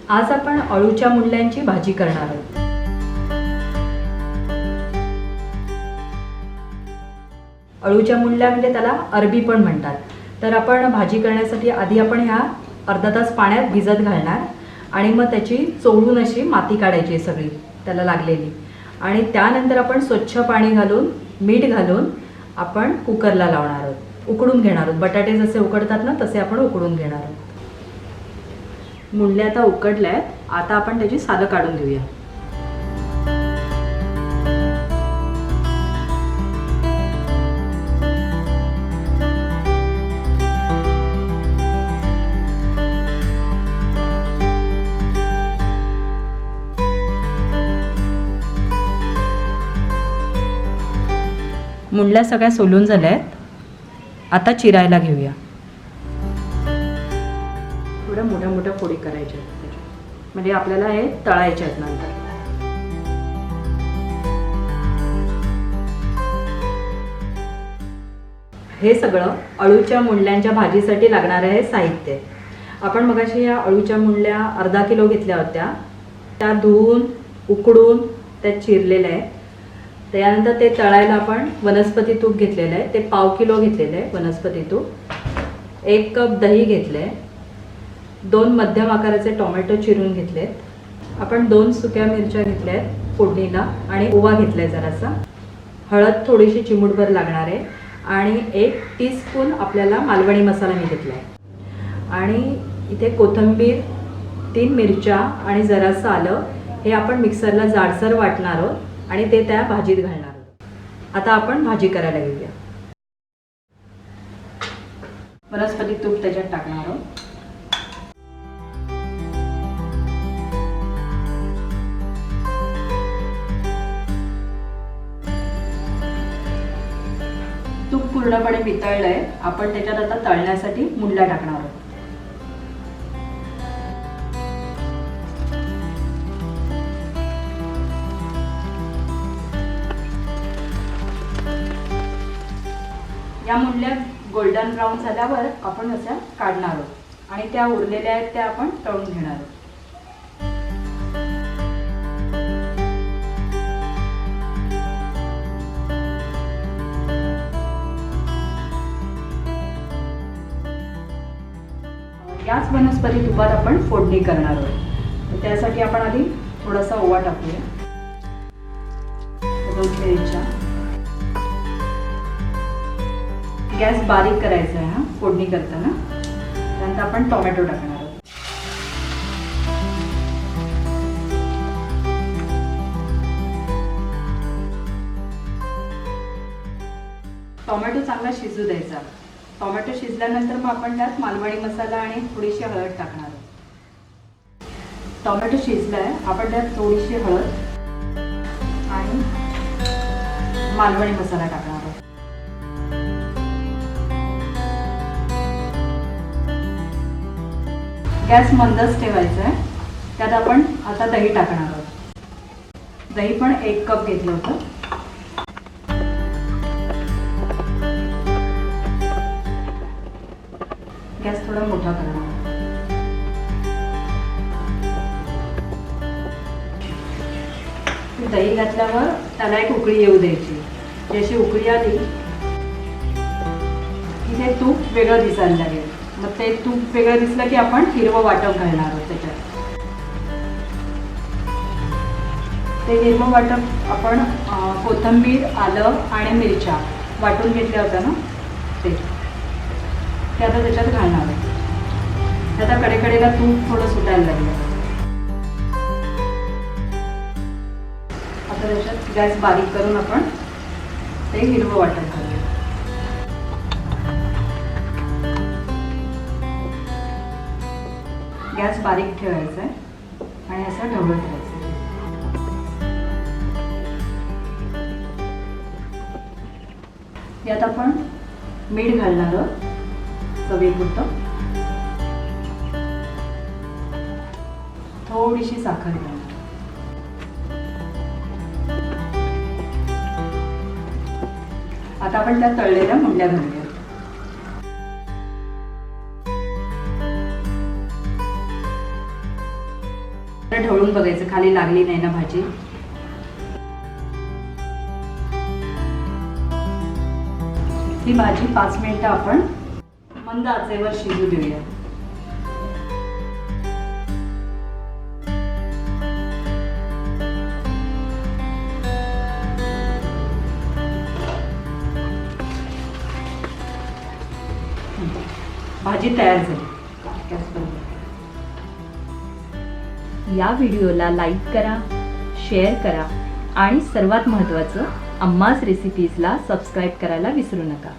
आज आपण अळूच्या मुंडल्यांची भाजी करणार आहोत। अळूच्या मुंडल्या म्हणजे त्याला अरबी पण म्हणतात। तर आपण भाजी करण्यासाठी आधी आपण ह्या अर्धा तास पाण्यात भिजत घालणार आणि मग त्याची चोळून अशी माती काढायची सगळी त्याला लागलेली, आणि त्यानंतर आपण स्वच्छ पाणी घालून मीठ घालून आपण कुकरला लावणार आहोत, उकडून घेणार आहोत। बटाटे जसे उकडतात ना तसे आपण उकडून घेणार आहोत। मुंडल्या आता उकडल्या आहेत, आता आपण त्याची सालं काढून घेऊया। मुंडल्या सगळ्या सोलून झाल्या आहेत, आता चिरायला घेऊया। थोड्या मोठ्या मोठ्या फोडी करायच्या आहेत, म्हणजे आपल्याला हे तळायचे आहेत नंतर। हे सगळं अळूच्या मुंडल्यांच्या भाजीसाठी लागणारे हे साहित्य। आपण मगाशी या अळूच्या मुंडल्या अर्धा किलो घेतल्या होत्या, त्या धुवून उकडून त्या चिरलेल्या आहेत। त्यानंतर ते तळायला आपण वनस्पती तूप घेतलेलं आहे, ते पाव किलो घेतलेलं आहे वनस्पती तूप। 1 कप दही घेतले, 2 मध्यम आकाराचे टोमॅटो चिरून घेतलेत, आपण 2 सुक्या मिरच्या घेतल्या आहेत फोडणीला, आणि ओवा घेतलाय जरासा, हळद थोडीशी चिमूटभर लागणार आहे, आणि 1 टीस्पून आपल्याला मालवणी मसाला मी घेतलाय, आणि इथे कोथिंबीर, 3 मिरच्या आणि जरासं आलं, हे आपण मिक्सरला जाडसर वाटणार आहोत आणि ते त्या भाजीत घालणार आहोत। आता आपण भाजी करायला घेऊया। वनस्पती तूप त्याच्यात टाकणार आहोत। तूप पूर्णपणे वितळलंय, आपण त्याच्यात आता तळण्यासाठी मुंडल्या टाकणार आहोत। या मुंडल्या गोल्डन ब्राऊन झाल्यावर आपण अशा काढणार आहोत, आणि त्या उरलेल्या आहेत त्या आपण तळून घेणार आहोत। याच वनस्पती तुपात आपण फोडणी करणार आहोत। तर त्यासाठी आपण आधी थोडासा ओवा टाकूया, 2 मिरच्या। गॅस बारीक करायचा आहे फोडणी करताना। त्यानंतर आपण टोमॅटो टाकणार आहोत। टोमॅटो चांगला शिजू द्यायचा। टोमॅटो शिजल्यानंतर मग आपण त्यात मालवणी मसाला आणि थोडीशी हळद टाकणार आहोत। टोमॅटो शिजलाय, आपण त्यात थोडीशी हळद आणि मालवणी मसाला टाकणार आहोत। गॅस मंदच ठेवायचा आहे। त्यात आपण आता दही टाकणार आहोत। दही पण 1 कप घेतलं होतं। गॅस थोडा मोठा करणार। दही घातल्यावर त्याला एक उकळी येऊ द्यायची। जशी उकळी आली की ते तूप वेगळं दिसायला लागेल। मग ते तूप वेगळं दिसलं की आपण हिरवं वाटप घालणार आहोत त्याच्यात। ते हिरवं वाटप आपण कोथिंबीर, आलं आणि मिरच्या वाटून घेतल्या होत्या ना, ते आता त्याच्यात घालणार आहोत। आता कडेकडेला तूप थोडं सुटायला लागलं। आता त्याच्यात गॅस बारीक करून आपण ते हिरवं वाटप घालूया। गॅस बारीक ठेवायचा आहे आणि असं ढवळत राहायचं। यात आपण मीठ घालणार आहोत चवीपुरतं, थोडीशी साखर घालणार। आता आपण त्या तळलेल्या मुंडल्या घालूया। तर ढवळून बघायचं खाली लागली नाही ना भाजी. ही भाजी 5 मिनिटं आपण मंद आचेवर शिजू देऊया. भाजी तयार झाली. या व्हिडिओला लाईक करा, शेअर करा आणि सर्वात महत्त्वाचं अम्माज रेसिपीजला सबस्क्राईब करायला विसरू नका.